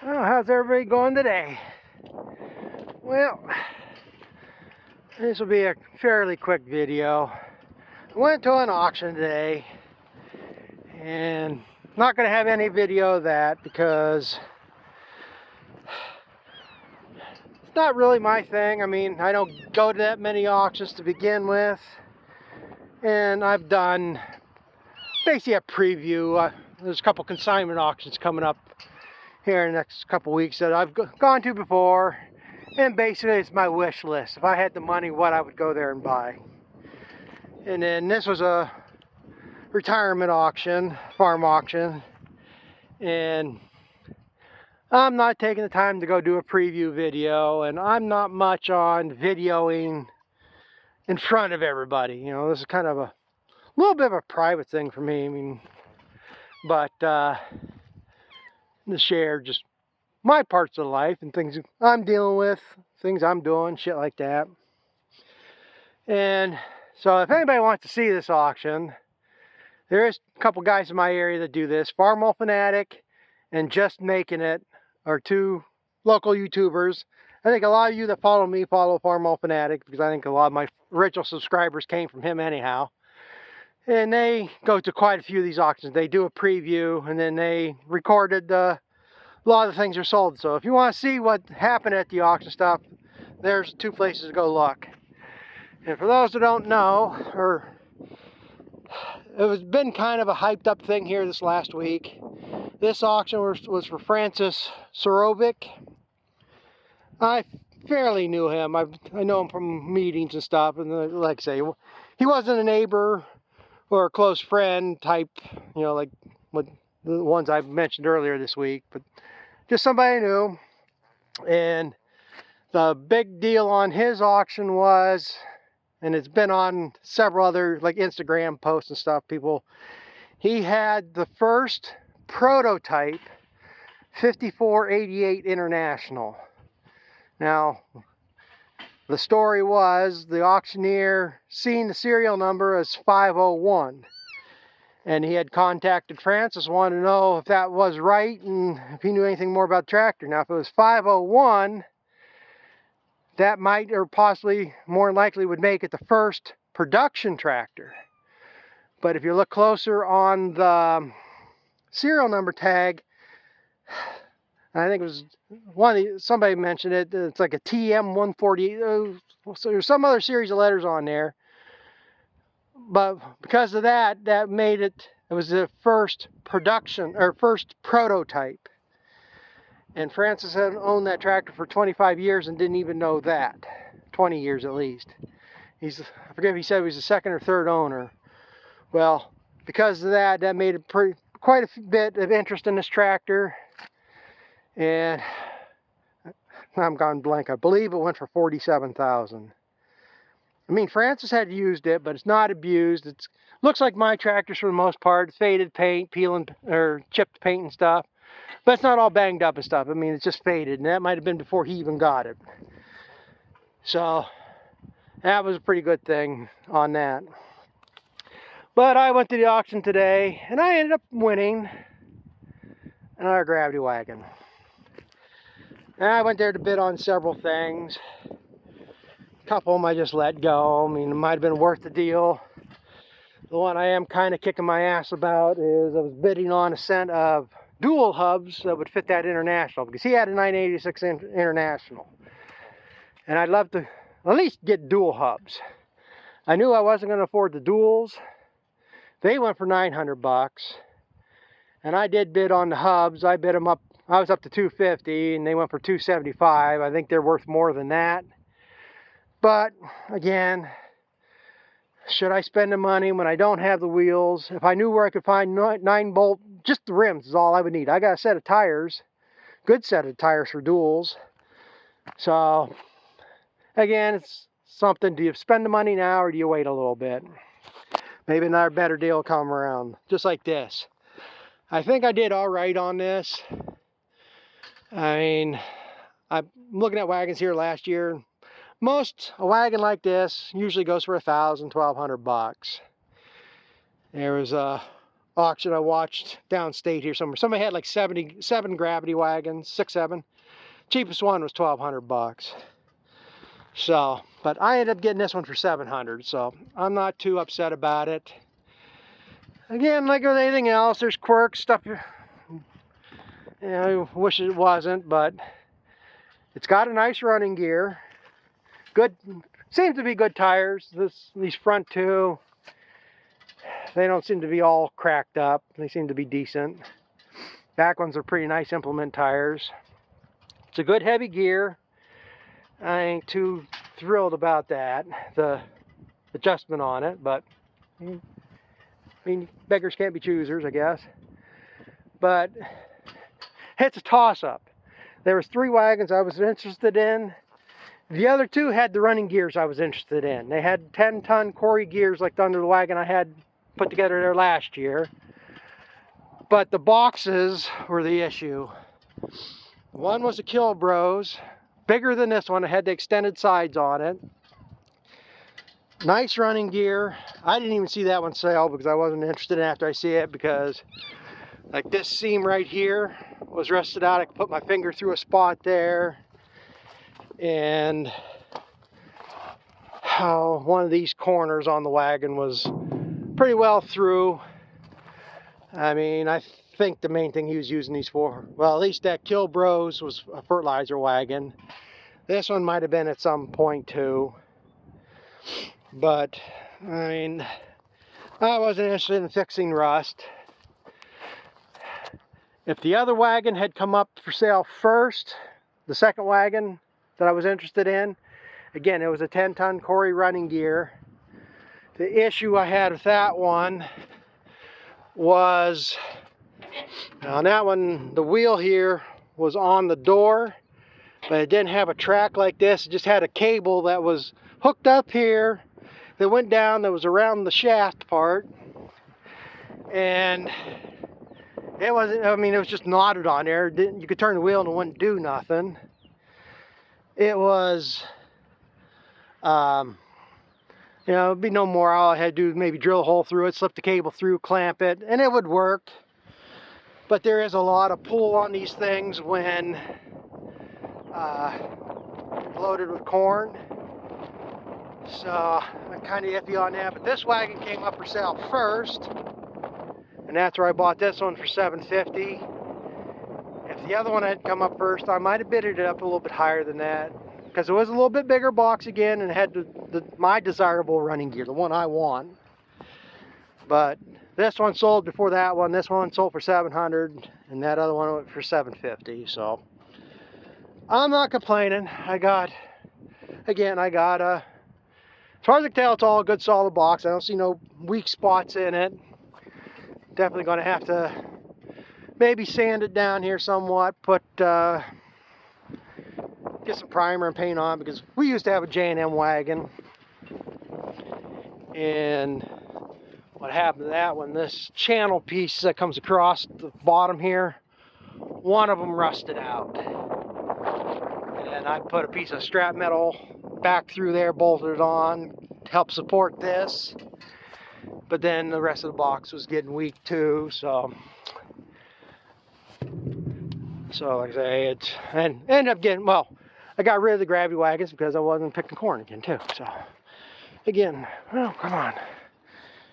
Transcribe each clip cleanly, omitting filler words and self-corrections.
Well, how's everybody going today? Well, this will be a fairly quick video. I went to an auction today, and I'm not going to have any video of that because it's not really my thing. I mean, I don't go to that many auctions to begin with, and I've done basically a preview. There's a couple consignment auctions coming up here in the next couple weeks that I've gone to before, and basically it's my wish list. If I had the money, what I would go there and buy. And then this was a retirement auction, farm auction, and I'm not taking the time to go do a preview video, and I'm not much on videoing in front of everybody. You know, this is kind of a little bit of a private thing for me. I mean, but to share just my parts of life and things I'm dealing with, things I'm doing, shit like that. And so if anybody wants to see this auction, there is a couple guys in my area that do this. Farm Fanatic and Just Making It are two local YouTubers. I think a lot of you that follow me follow Farm Fanatic because I think a lot of my original subscribers came from him anyhow. And they go to quite a few of these auctions. They do a preview, and then they recorded a lot of the things are sold. So if you want to see what happened at the auction stuff, there's two places to go look. And for those that don't know, it has been kind of a hyped up thing here this last week. This auction was for Francis Sorovic. I fairly knew him. I know him from meetings and stuff. And like I say, he wasn't a neighbor or a close friend type, you know, like what the ones I mentioned earlier this week, but just somebody I knew. And the big deal on his auction was, and it's been on several other like Instagram posts and stuff, he had the first prototype 5488 International. Now, the story was the auctioneer seen the serial number as 501, and he had contacted Francis, wanted to know if that was right and if he knew anything more about the tractor. Now, if it was 501, that might, or possibly more than likely, would make it the first production tractor. But if you look closer on the serial number tag, I think it was somebody mentioned it, it's like a TM148, so there's some other series of letters on there. But because of that, that made it was the first production, or first prototype. And Francis had owned that tractor for 25 years and didn't even know that. 20 years at least. I forget if he said he was the second or third owner. Well, because of that, that made it quite a bit of interest in this tractor. And I'm gone blank. I believe it went for $47,000. I mean, Francis had used it, but it's not abused. It looks like my tractors for the most part. Faded paint, peeling or chipped paint and stuff. But it's not all banged up and stuff. I mean, it's just faded, and that might have been before he even got it. So that was a pretty good thing on that. But I went to the auction today, and I ended up winning another gravity wagon. And I went there to bid on several things. A couple of them I just let go. I mean, it might have been worth the deal. The one I am kind of kicking my ass about is I was bidding on a set of dual hubs that would fit that International, because he had a 986 International. And I'd love to at least get dual hubs. I knew I wasn't going to afford the duals. They went for $900. And I did bid on the hubs. I bid them up. I was up to $250, and they went for $275. I think they're worth more than that. But again, should I spend the money when I don't have the wheels? If I knew where I could find 9-bolt, just the rims is all I would need. I got a set of tires, good set of tires for duals. So again, it's something. Do you spend the money now, or do you wait a little bit? Maybe another better deal will come around, just like this. I think I did all right on this. I mean, I'm looking at wagons here last year. A wagon like this usually goes for $1,000, $1,200. There was a auction I watched downstate here somewhere. Somebody had like 77 gravity wagons, 6, 7. Cheapest one was $1,200. So, but I ended up getting this one for $700, so I'm not too upset about it. Again, like with anything else, there's quirks, stuff I wish it wasn't, but it's got a nice running gear. Good, seems to be good tires. These front two, they don't seem to be all cracked up. They seem to be decent. Back ones are pretty nice implement tires. It's a good heavy gear. I ain't too thrilled about that, the adjustment on it, but I mean, beggars can't be choosers, I guess. But it's a toss-up. There was 3 wagons I was interested in. The other 2 had the running gears I was interested in. They had 10-ton Corey gears like the under the wagon I had put together there last year. But the boxes were the issue. One was a Kilbros, bigger than this one. It had the extended sides on it. Nice running gear. I didn't even see that one sell because I wasn't interested in it after I see it, because like this seam right here was rusted out. I could put my finger through a spot there. And one of these corners on the wagon was pretty well through. I mean, I think the main thing he was using these for, well, at least that Kilbros was a fertilizer wagon. This one might have been at some point too. But, I mean, I wasn't interested in fixing rust. If the other wagon had come up for sale first, the second wagon that I was interested in, again, it was a 10-ton Corey running gear. The issue I had with that one was, on that one, the wheel here was on the door, but it didn't have a track like this. It just had a cable that was hooked up here that went down, that was around the shaft part, and it wasn't, I mean, it was just knotted on there. You could turn the wheel and it wouldn't do nothing. It was, you know, it'd be no more. All I had to do was maybe drill a hole through it, slip the cable through, clamp it, and it would work. But there is a lot of pull on these things when loaded with corn. So I'm kind of iffy on that. But this wagon came up for sale first, and that's where I bought this one for $750. If the other one had come up first, I might have bidded it up a little bit higher than that, because it was a little bit bigger box again, and it had my desirable running gear, the one I want. But this one sold before that one. This one sold for $700, and that other one went for $750. So I'm not complaining. I got a, as far as I can tell, it's all a good solid box. I don't see no weak spots in it. Definitely going to have to maybe sand it down here somewhat, put get some primer and paint on, because we used to have a J&M wagon, and what happened to that one, this channel piece that comes across the bottom here, one of them rusted out, and I put a piece of strap metal back through there, bolted it on to help support this, but then the rest of the box was getting weak too. So like I say, and ended up getting, well, I got rid of the gravity wagons because I wasn't picking corn again too. So again, oh, come on,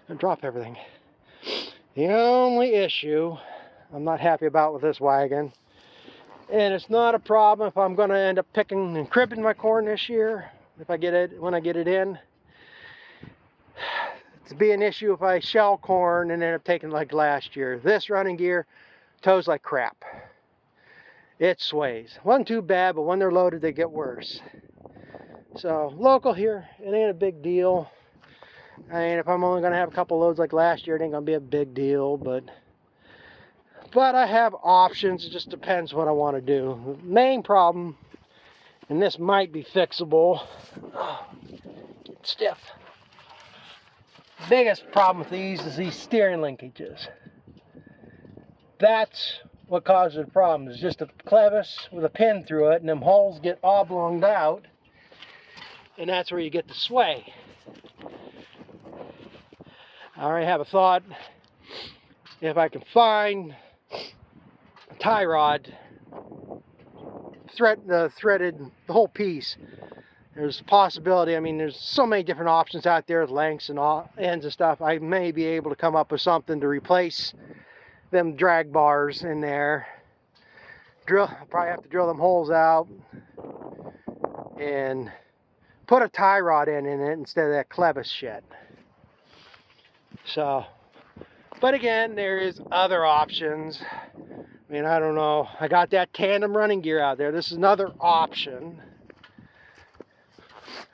and drop everything. The only issue I'm not happy about with this wagon, and it's not a problem if I'm going to end up picking and cribbing my corn this year, if I get it, when I get it in. It's be an issue if I shell corn and end up taking like last year. This running gear tows like crap. It sways. Wasn't too bad, but when they're loaded, they get worse. So local here, it ain't a big deal. I mean, if I'm only going to have a couple loads like last year, it ain't going to be a big deal. But I have options. It just depends what I want to do. The main problem, and this might be fixable, get stiff. Biggest problem with these is these steering linkages. That's what causes the problem. It's just a clevis with a pin through it, and them holes get oblonged out, and that's where you get the sway. I already have a thought. if I can find a tie rod, threaded the whole piece, there's a possibility. I mean, there's so many different options out there with lengths and all ends and stuff. I may be able to come up with something to replace them drag bars in there. I'll probably have to drill them holes out and put a tie rod in it instead of that clevis shit. So, but again, there is other options. I mean, I don't know. I got that tandem running gear out there. This is another option.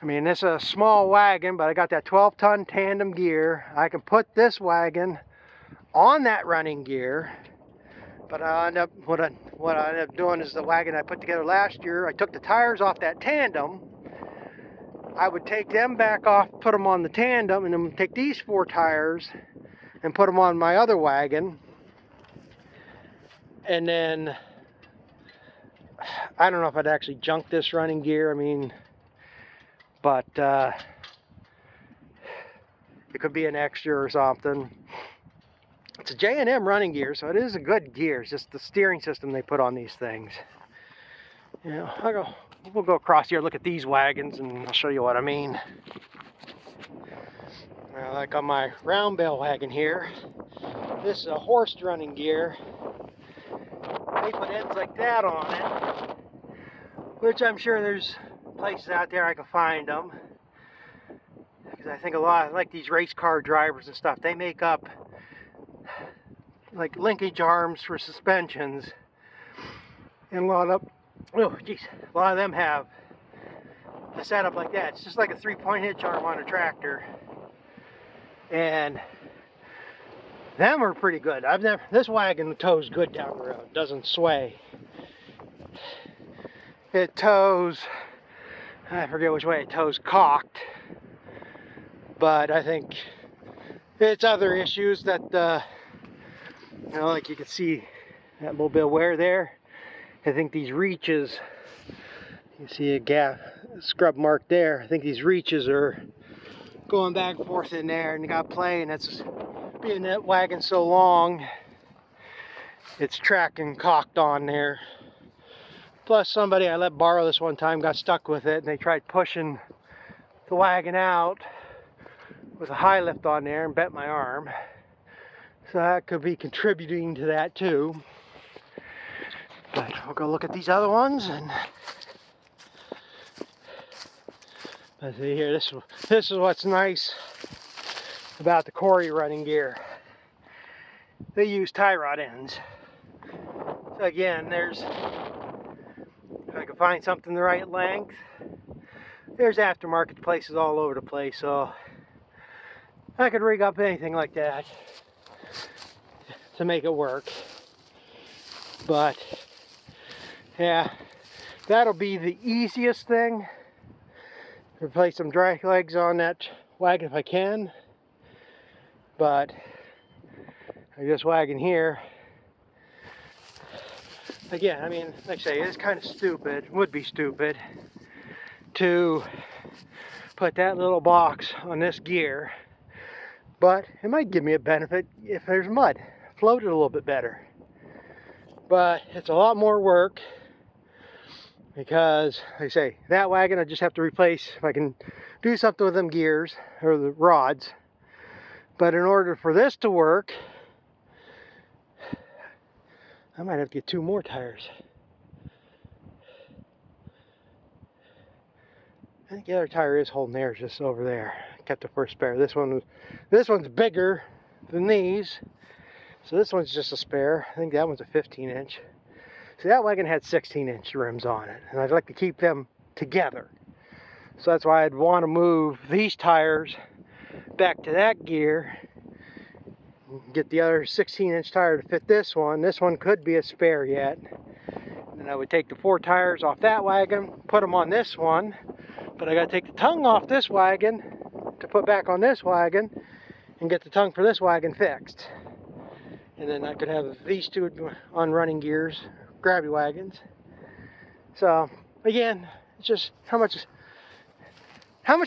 I mean, this is a small wagon, but I got that 12-ton tandem gear. I can put this wagon on that running gear. But what I ended up doing is the wagon I put together last year, I took the tires off that tandem. I would take them back off, put them on the tandem, and then take these 4 tires and put them on my other wagon. And then, I don't know if I'd actually junk this running gear, I mean, but it could be an extra or something. It's a J&M running gear, so it is a good gear. It's just the steering system they put on these things. You know, we'll go across here, look at these wagons, and I'll show you what I mean. Like on my round bale wagon here, this is a horse running gear. They put ends like that on it, which I'm sure there's places out there I can find them. Because I think a lot, like these race car drivers and stuff, they make up like linkage arms for suspensions, and a lot of them have a setup like that. It's just like a 3-point hitch arm on a tractor, and them are pretty good. This wagon tows good down the road, doesn't sway. It tows, I forget which way it tows, cocked, but I think it's other issues that you know, like you can see that little bit of wear there. I think these reaches, you see a gap, scrub mark there. I think these reaches are going back and forth in there, and you got play, and that's being that wagon so long, it's tracking cocked on there. Plus somebody I let borrow this one time got stuck with it, and they tried pushing the wagon out with a high lift on there and bent my arm. So that could be contributing to that too. But we'll go look at these other ones, and let's see here. This is what's nice about the Corey running gear. They use tie rod ends. So again, if I can find something the right length, there's aftermarket places all over the place, so I could rig up anything like that to make it work. But yeah, that'll be the easiest thing. Replace some drag legs on that wagon if I can. But this wagon here, again, I mean, like I say, it's kind of stupid, would be stupid to put that little box on this gear, but it might give me a benefit if there's mud. Float it a little bit better. But it's a lot more work because, like I say, that wagon I just have to replace if I can do something with them gears or the rods. But in order for this to work, I might have to get 2 more tires. I think the other tire is holding theirs just over there. I kept the first spare. This one's bigger than these. So this one's just a spare. I think that one's a 15-inch. See, that wagon had 16-inch rims on it, and I'd like to keep them together. So that's why I'd want to move these tires back to that gear, get the other 16-inch tire to fit this one. This one could be a spare yet. And I would take the 4 tires off that wagon, put them on this one, but I got to take the tongue off this wagon to put back on this wagon and get the tongue for this wagon fixed. And then I could have these 2 on running gears, grabby wagons. So again, it's just how much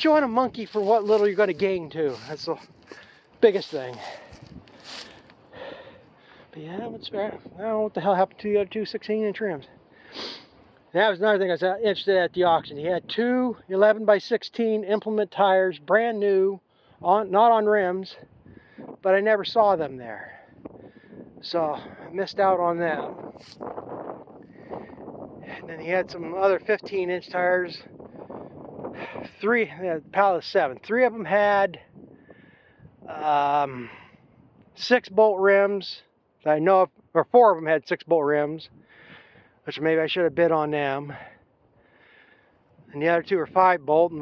you want to monkey for what little you're going to gain too. That's the biggest thing. But yeah, what's fair? I don't know what the hell happened to the other two 16-inch rims. That was another thing I was interested at the auction. He had two 11 by 16 implement tires, brand new, not on rims, but I never saw them there. So I missed out on them. And then he had some other 15-inch tires. Three, pallet of 7. 3 of them had 6-bolt rims. I know of, or 4 of them had 6-bolt rims, which maybe I should have bid on them. And the other 2 are 5-bolt,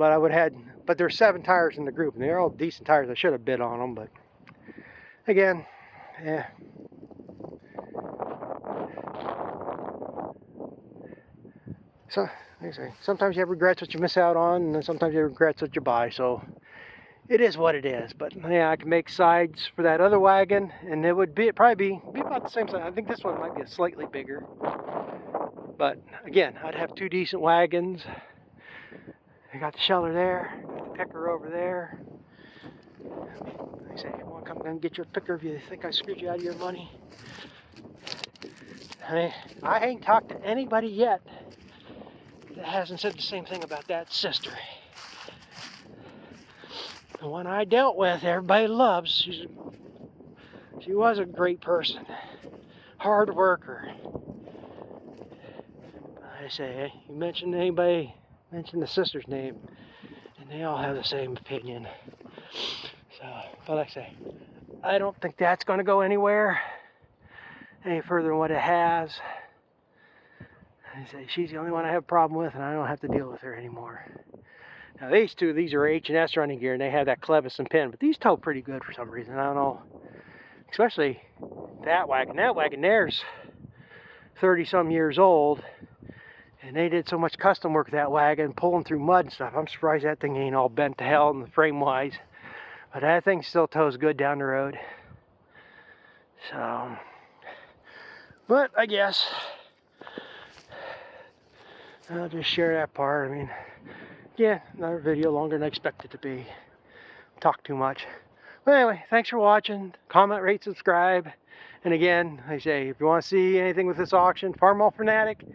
but there's 7 tires in the group, and they're all decent tires. I should have bid on them, but again, yeah. So, like I say, sometimes you have regrets what you miss out on, and then sometimes you have regrets what you buy. So it is what it is. But yeah, I can make sides for that other wagon, and it would probably be about the same size. I think this one might be a slightly bigger. But again, I'd have 2 decent wagons. I got the sheller there, got the picker over there. Like I say, if you want to come and get your picker if you think I screwed you out of your money. I mean, I ain't talked to anybody yet that hasn't said the same thing about that sister. The one I dealt with, everybody loves. She was a great person, hard worker. I say, you mention the sister's name, and they all have the same opinion. So, but like I say, I don't think that's going to go anywhere any further than what it has. I say, she's the only one I have a problem with, and I don't have to deal with her anymore. Now these are H&S running gear, and they have that clevis pin, but these tow pretty good for some reason. I don't know, especially that wagon. That wagon there's 30-some years old, and they did so much custom work with that wagon, pulling through mud and stuff. I'm surprised that thing ain't all bent to hell in the frame-wise, but that thing still tows good down the road. So, but I guess I'll just share that part. I mean, yeah, another video longer than I expected to be. Talk too much. But anyway, thanks for watching. Comment, rate, subscribe. And again, I say, if you want to see anything with this auction, Farm All Fanatic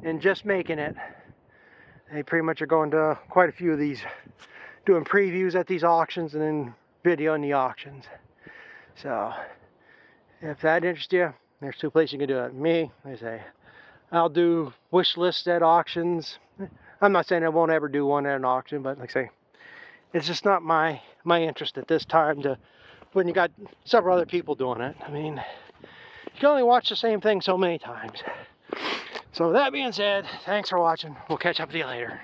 and Just Making It. They pretty much are going to quite a few of these, doing previews at these auctions and then videoing the auctions. So, if that interests you, there's 2 places you can do it. Me, I say, I'll do wish lists at auctions. I'm not saying I won't ever do one at an auction, but like I say, it's just not my interest at this time when you got several other people doing it. I mean, you can only watch the same thing so many times. So with that being said, thanks for watching. We'll catch up with you later.